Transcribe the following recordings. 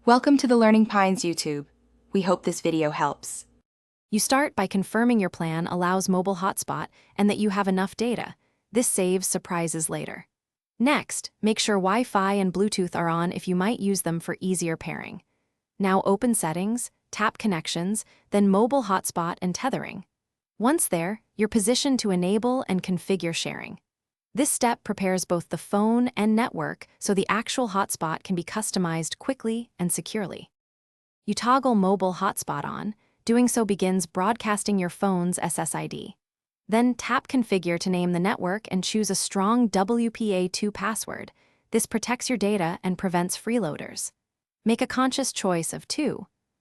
Welcome to the Learning Pines YouTube. We hope this video helps. You start by confirming your plan allows mobile hotspot and that you have enough data. This saves surprises later. Next, make sure Wi-Fi and Bluetooth are on if you might use them for easier pairing. Now open Settings, tap Connections, then Mobile Hotspot and Tethering. Once there, you're positioned to enable and configure sharing. This step prepares both the phone and network so the actual hotspot can be customized quickly and securely. You toggle Mobile Hotspot on. Doing so begins broadcasting your phone's SSID. Then tap Configure to name the network and choose a strong WPA2 password. This protects your data and prevents freeloaders. Make a conscious choice of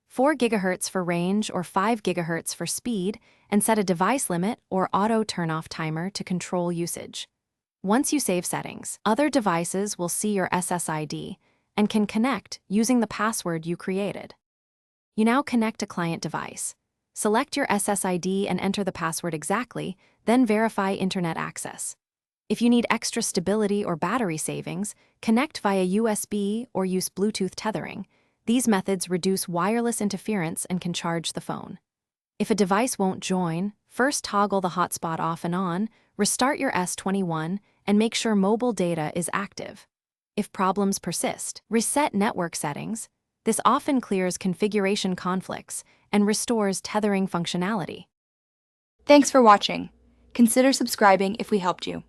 4 GHz for range or 5 GHz for speed, and set a device limit or auto turn-off timer to control usage. Once you save settings, other devices will see your SSID and can connect using the password you created. You now connect a client device. Select your SSID and enter the password exactly, then verify internet access. If you need extra stability or battery savings, connect via USB or use Bluetooth tethering. These methods reduce wireless interference and can charge the phone. If a device won't join, first toggle the hotspot off and on, restart your S21, and make sure mobile data is active. If problems persist, reset network settings. This often clears configuration conflicts and restores tethering functionality. Thanks for watching. Consider subscribing if we helped you.